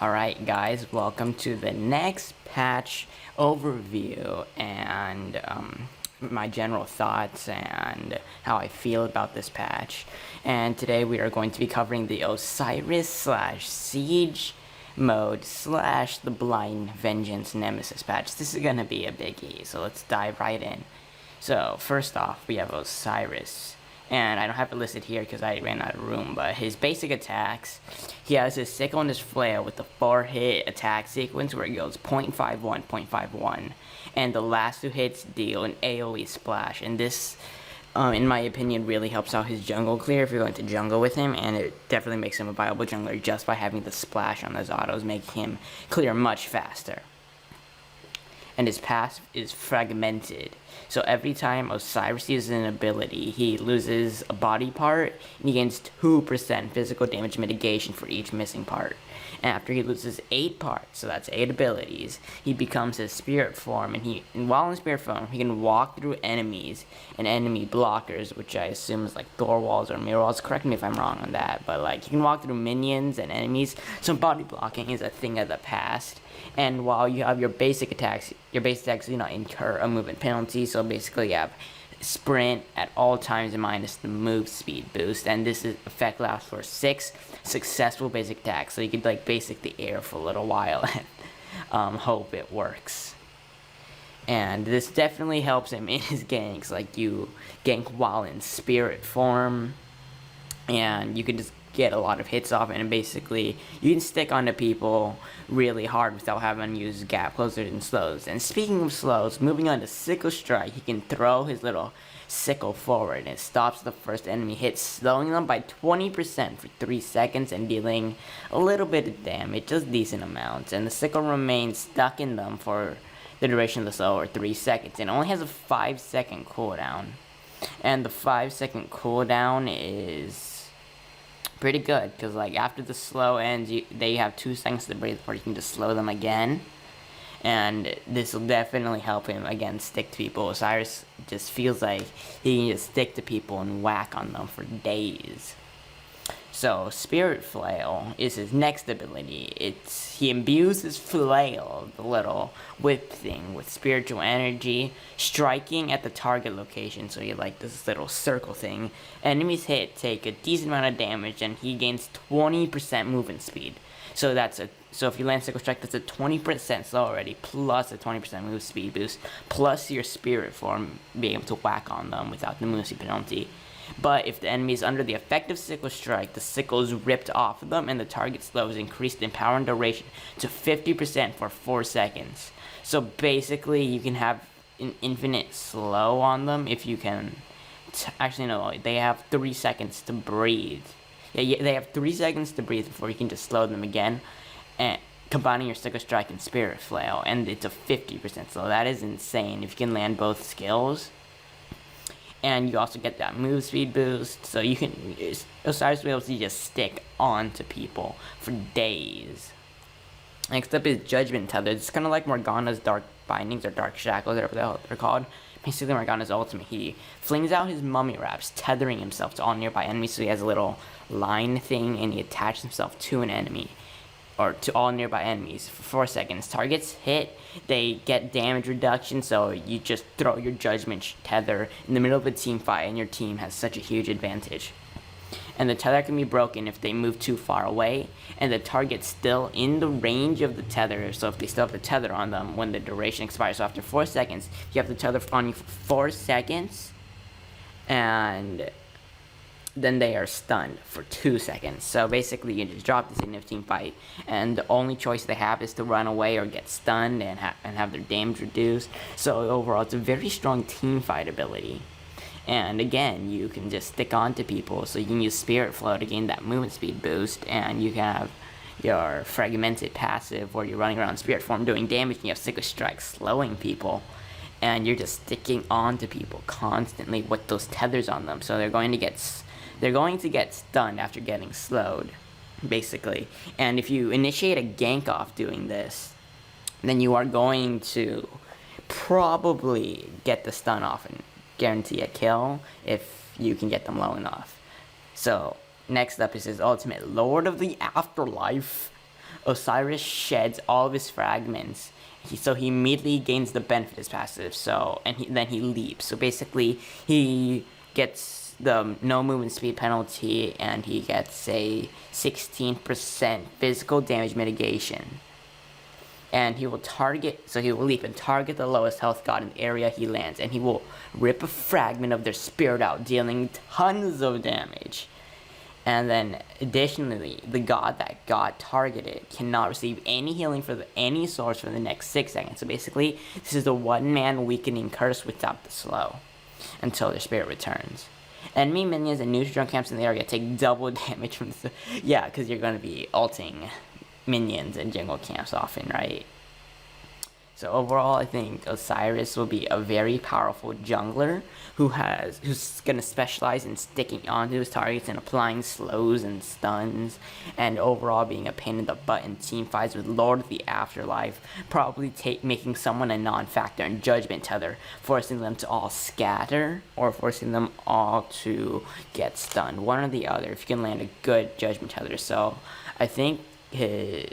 Alright guys, welcome to the next patch overview and my general thoughts and how I feel about this patch. And today we are going to be covering the Osiris / Siege mode / the Blind Vengeance Nemesis patch. This is gonna be a biggie, so let's dive right in. So first off, we have Osiris. And I don't have it listed here because I ran out of room, but his basic attacks, he has his sickle and his flail with the 4-hit attack sequence where it goes 0.51, 0.51, and the last 2 hits deal an AoE splash, and this, in my opinion, really helps out his jungle clear if you're going to jungle with him, and it definitely makes him a viable jungler just by having the splash on those autos, making him clear much faster. And his passive is fragmented. So every time Osiris uses an ability, he loses a body part, and he gains 2% physical damage mitigation for each missing part. And after he loses 8 parts, so that's 8 abilities, he becomes his spirit form, and while in spirit form, he can walk through enemies and enemy blockers, which I assume is like door walls or mirror walls. Correct me if I'm wrong on that, but like he can walk through minions and enemies, so body blocking is a thing of the past. And while you have your basic attacks do not incur a movement penalty, so basically you have sprint at all times minus the move speed boost, and this effect lasts for 6 successful basic attacks, so you could like basic the air for a little while and hope it works. And this definitely helps him in his ganks, like you gank while in spirit form, and you can just get a lot of hits off, and basically you can stick onto people really hard without having to use gap closers and slows. And speaking of slows, moving on to sickle strike, he can throw his little sickle forward and it stops the first enemy hit, slowing them by 20% for 3 seconds and dealing a little bit of damage, just decent amounts, and the sickle remains stuck in them for the duration of the slow, or 3 seconds, and only has a 5-second cooldown. And the 5-second cooldown is pretty good, because like after the slow ends, they have 2 seconds to breathe before you can just slow them again, and this will definitely help him again stick to people. Osiris just feels like he can just stick to people and whack on them for days. So Spirit Flail is his next ability. He imbues his flail, the little whip thing, with spiritual energy, striking at the target location. So you like this little circle thing. Enemies hit take a decent amount of damage, and he gains 20% movement speed. So if you land sickle strike, that's a 20% slow already, plus a 20% move speed boost, plus your spirit form being able to whack on them without the move speed penalty. But if the enemy is under the effect of sickle strike, the sickle is ripped off of them, and the target slow is increased in power and duration to 50% for 4 seconds. So basically, you can have an infinite slow on them if you can. Actually, no, they have 3 seconds to breathe. Yeah, they have 3 seconds to breathe before you can just slow them again, and combining your sickle strike and spirit flail, and it's a 50% slow. That is insane if you can land both skills. And you also get that move speed boost, so you can Osiris will be able to just stick on to people for days. Next up is Judgment Tether. It's kind of like Morgana's Dark Bindings or Dark Shackles, whatever the hell they're called. Basically, Morgana's ultimate. He flings out his mummy wraps, tethering himself to all nearby enemies, so he has a little line thing, and he attaches himself to an enemy, or to all nearby enemies for 4 seconds. Targets hit, they get damage reduction, so you just throw your Judgment Tether in the middle of a team fight, and your team has such a huge advantage. And the tether can be broken if they move too far away, and the target's still in the range of the tether, so if they still have the tether on them when the duration expires. So after 4 seconds, you have the tether on you for 4 seconds, and then they are stunned for 2 seconds. So basically, you just drop this in a team fight, and the only choice they have is to run away or get stunned and have their damage reduced. So overall, it's a very strong team fight ability. And again, you can just stick on to people, so you can use Spirit Flow to gain that movement speed boost, and you can have your fragmented passive where you're running around Spirit Form doing damage, and you have Sickle Strike slowing people, and you're just sticking on to people constantly with those tethers on them, so they're going to get stunned after getting slowed, basically. And if you initiate a gank off doing this, then you are going to probably get the stun off and guarantee a kill if you can get them low enough. So next up is his ultimate, Lord of the Afterlife. Osiris sheds all of his fragments. So he immediately gains the benefit of his passive. So then he leaps. So basically he gets the no movement speed penalty, and he gets a 16% physical damage mitigation. And he will leap and target the lowest health god in the area he lands, and he will rip a fragment of their spirit out, dealing tons of damage. And then, additionally, the god that got targeted cannot receive any healing from any source for the next 6 seconds. So basically, this is a one-man weakening curse without the slow, until their spirit returns. Enemy minions and neutral camps in the area take double damage from this. Yeah, because you're going to be ulting minions and jungle camps often, right? So overall, I think Osiris will be a very powerful jungler who's gonna specialize in sticking onto his targets and applying slows and stuns, and overall being a pain in the butt in team fights with Lord of the Afterlife, probably making someone a non-factor in Judgment Tether, forcing them to all scatter or forcing them all to get stunned. One or the other, if you can land a good Judgment Tether. So I think the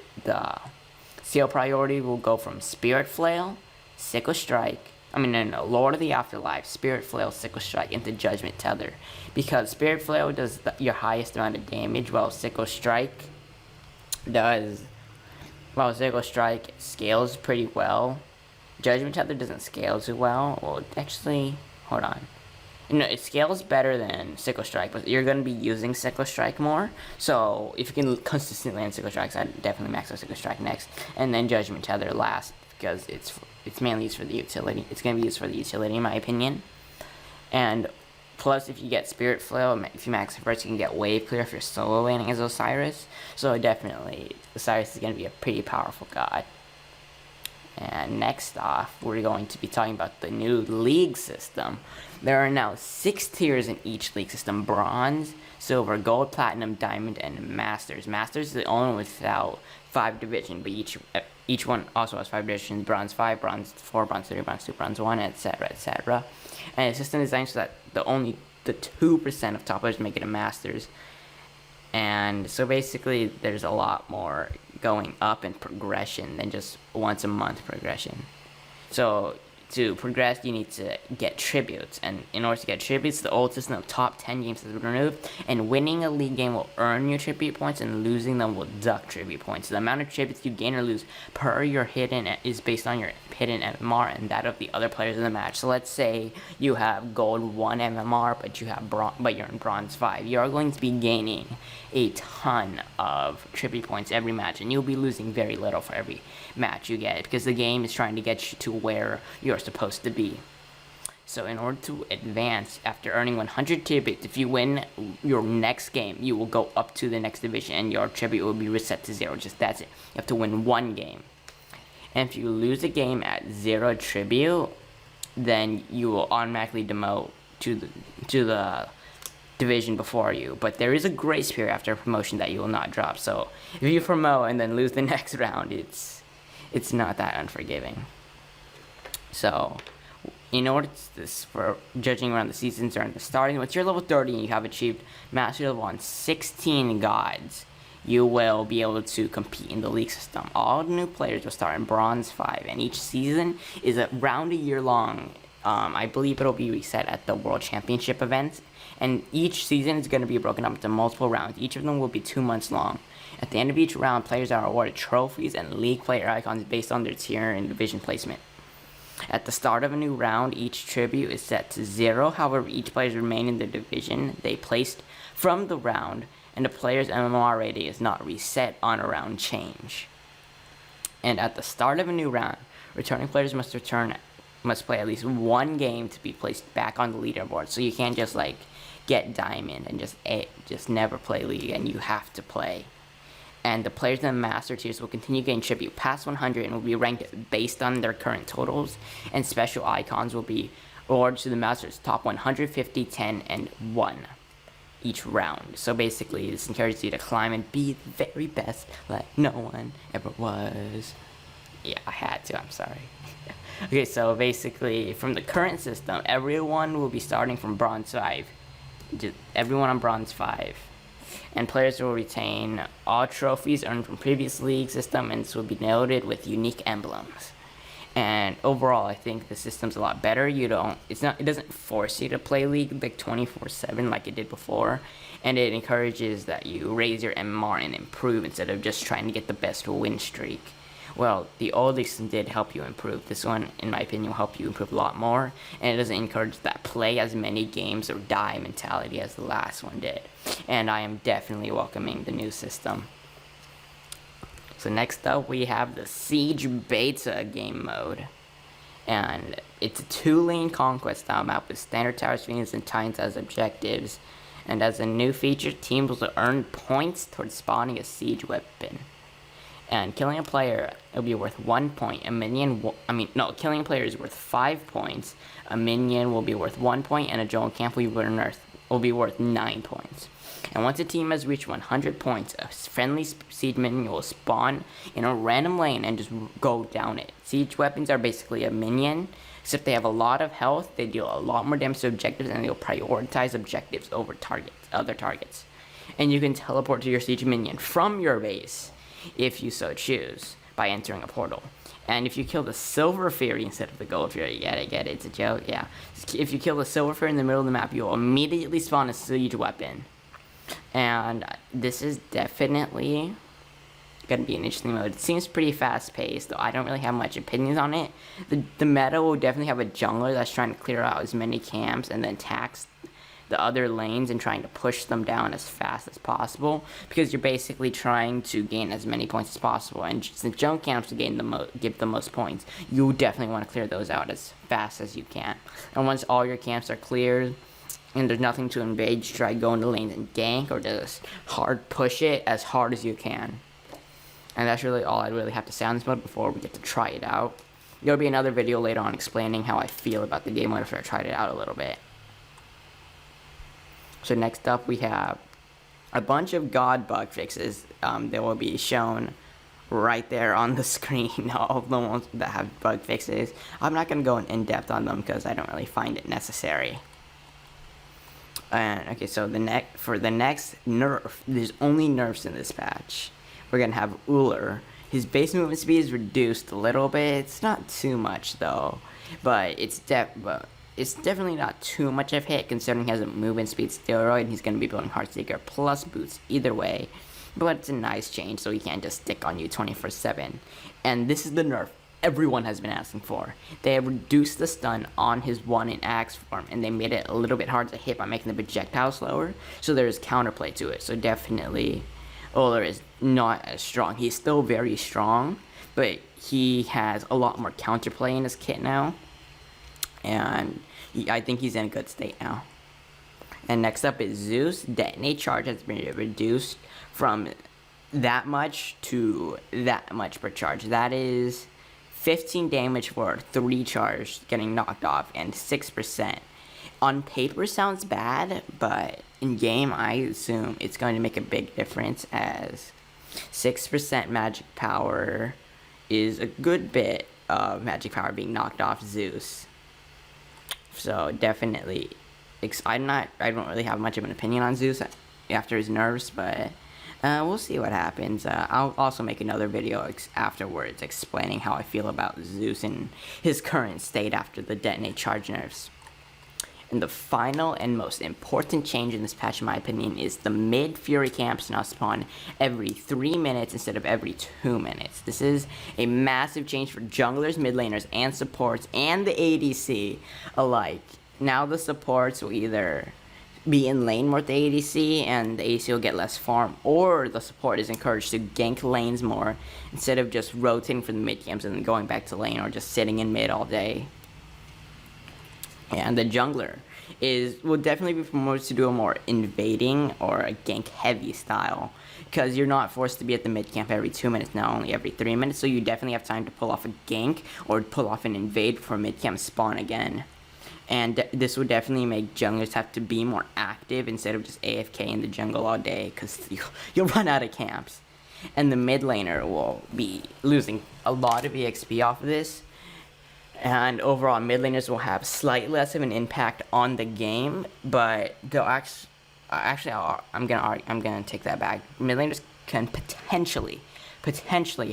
seal priority will go from Spirit Flail, Sickle Strike, Lord of the Afterlife, Spirit Flail, Sickle Strike into Judgment Tether. Because Spirit Flail does your highest amount of damage, while Sickle Strike scales pretty well. Judgment Tether doesn't scale too well. Well, actually, hold on. It scales better than Sickle Strike, but you're going to be using Sickle Strike more. So if you can consistently land Sickle Strikes, I'd definitely max out Sickle Strike next. And then Judgment Tether last, because it's mainly used for the utility. It's going to be used for the utility, in my opinion. And plus, if you get Spirit Flail, if you max it first, you can get Wave Clear if you're solo laning as Osiris. So definitely, Osiris is going to be a pretty powerful god. And next off, we're going to be talking about the new league system. There are now 6 tiers in each league system: Bronze, Silver, Gold, Platinum, Diamond, and Masters. Masters is the only one without 5 division, but each one also has 5 divisions: Bronze 5, Bronze 4, Bronze 3, Bronze 2, Bronze 1, etc., etc. And the system is designed so that the 2% of top players make it a Masters. And so basically, there's a lot more going up in progression than just once a month progression. So to progress, you need to get tributes, and in order to get tributes, the old system of top 10 games has been removed, and winning a league game will earn you tribute points, and losing them will deduct tribute points. The amount of tributes you gain or lose per your hidden is based on your hidden MMR and that of the other players in the match. So let's say you have gold 1 MMR, but you're in bronze 5. You're going to be gaining a ton of tribute points every match, and you'll be losing very little for every match you get, because the game is trying to get you to where you're supposed to be. So in order to advance, after earning 100 tributes, if you win your next game, you will go up to the next division, and your tribute will be reset to 0. Just that's it. You have to win 1 game. And if you lose a game at 0 tribute, then you will automatically demote to the division before you. But there is a grace period after a promotion that you will not drop. So if you promote and then lose the next round, it's not that unforgiving. So in order for judging around the seasons or the starting, once you're level 30 and you have achieved mastery level on 16 gods, you will be able to compete in the league system. All new players will start in bronze 5, and each season is around a year long. I believe it'll be reset at the World Championship event, and each season is going to be broken up into multiple rounds. Each of them will be 2 months long. At the end of each round, players are awarded trophies and league player icons based on their tier and division placement. At the start of a new round, each tribute is set to 0. However, each player remain in the division they placed from the round, and the player's MMR rating is not reset on a round change. And at the start of a new round, returning players must play at least 1 game to be placed back on the leaderboard. So you can't just get diamond and just never play league, and you have to play. And the players in the master tiers will continue getting tribute past 100 and will be ranked based on their current totals, and special icons will be awarded to the masters top 150, 10, and 1 each round. So basically, this encourages you to climb and be the very best like no one ever was. Yeah, I had to, I'm sorry. Okay, so basically, from the current system, everyone will be starting from bronze 5. Everyone on bronze 5 And players will retain all trophies earned from previous league system, and this will be noted with unique emblems. And overall, I think the system's a lot better. It doesn't force you to play League like 24/7 like it did before, and it encourages that you raise your MMR and improve instead of just trying to get the best win streak. Well, the old system did help you improve. This one, in my opinion, will help you improve a lot more, and it doesn't encourage that play as many games or die mentality as the last one did. And I am definitely welcoming the new system. So next up, we have the Siege Beta game mode. And it's a 2-lane conquest style map with standard towers, phoenix, and titans as objectives. And as a new feature, teams will earn points towards spawning a siege weapon. And killing a player will be worth 1 point. Killing a player is worth 5 points. A minion will be worth 1 point, and a jungle camp will be worth 9 points. And once a team has reached 100 points, a friendly siege minion will spawn in a random lane and just go down it. Siege weapons are basically a minion, except they have a lot of health, they deal a lot more damage to objectives, and they'll prioritize objectives over other targets. And you can teleport to your siege minion from your base, if you so choose, by entering a portal. And if you kill the Silver Fury instead of the Gold Fury, get it, it's a joke, yeah. If you kill the Silver Fury in the middle of the map, you will immediately spawn a siege weapon. And this is definitely going to be an interesting mode. It seems pretty fast-paced, though I don't really have much opinions on it. The meta will definitely have a jungler that's trying to clear out as many camps and then tax the other lanes and trying to push them down as fast as possible, because you're basically trying to gain as many points as possible. And since jungle camps give the most points, you definitely want to clear those out as fast as you can. And once all your camps are cleared and there's nothing to invade, just try going to lanes and gank, or just hard push it as hard as you can. And that's really all I really have to say on this mode before we get to try it out. There'll be another video later on explaining how I feel about the game mode after I tried it out a little bit. So next up, we have a bunch of god bug fixes that will be shown right there on the screen, all of the ones that have bug fixes. I'm not going to go in depth on them because I don't really find it necessary. And okay, so for the next nerf, there's only nerfs in this patch. We're gonna have Uller. His base movement speed is reduced a little bit. It's not too much though, but it's definitely not too much of a hit considering he has a movement speed steroid and he's gonna be building Heartseeker plus boots either way. But it's a nice change, so he can't just stick on you 24/7. And this is the nerf everyone has been asking for. They have reduced the stun on his 1 in axe form, and they made it a little bit hard to hit by making the projectile slower, so there's counterplay to it. So definitely Uller is not as strong. He's still very strong, but he has a lot more counterplay in his kit now, and I think he's in a good state now. And next up is Zeus. Detonate charge has been reduced from that much to that much per charge. That is 15 damage for 3 charge getting knocked off, and 6%. On paper sounds bad, but in game I assume it's going to make a big difference, as 6% magic power is a good bit of magic power being knocked off Zeus. So definitely, I don't really have much of an opinion on Zeus after his nerfs, but we'll see what happens. I'll also make another video afterwards explaining how I feel about Zeus in his current state after the detonate charge nerfs. And the final and most important change in this patch, in my opinion, is the mid-Fury camps now spawn every 3 minutes instead of every 2 minutes. This is a massive change for junglers, mid laners, and supports, and the ADC alike. Now the supports will either be in lane more with the ADC, and the ADC will get less farm, or the support is encouraged to gank lanes more instead of just rotating for the mid camps and then going back to lane, or just sitting in mid all day. And the jungler will definitely be promoted to do a more invading or a gank heavy style, because you're not forced to be at the mid camp every 2 minutes now, only every 3 minutes, so you definitely have time to pull off a gank or pull off an invade before mid camp spawn again. And this will definitely make junglers have to be more active instead of just AFK in the jungle all day, because you'll run out of camps. And the mid laner will be losing a lot of EXP off of this. And overall, mid laners will have slightly less of an impact on the game, but Actually, I'm gonna take that back. Mid laners can potentially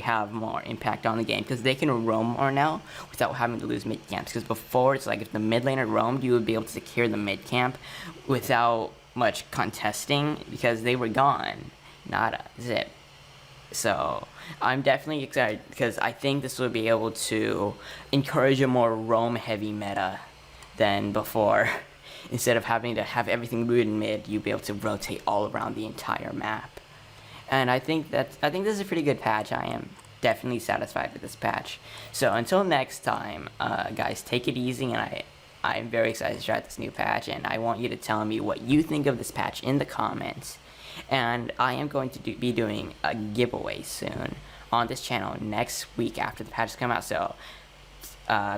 have more impact on the game because they can roam more now without having to lose mid camps. Because before, it's like if the mid laner roamed, you would be able to secure the mid camp without much contesting because they were gone. Nada, zip. So I'm definitely excited because I think this will be able to encourage a more roam heavy meta than before. Instead of having to have everything rooted in mid, you'll be able to rotate all around the entire map. And I think this is a pretty good patch. I am definitely satisfied with this patch. So until next time, guys, take it easy, and I'm very excited to try this new patch, and I want you to tell me what you think of this patch in the comments. And I am going to be doing a giveaway soon on this channel next week after the patches come out. So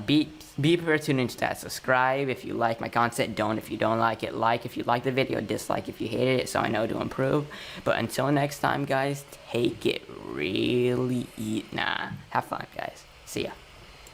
be prepared to tune into that. Subscribe if you like my content. Don't if you don't like it. Like if you like the video. Dislike if you hated it, so I know to improve. But until next time, guys, take it really easy. Have fun, guys. See ya.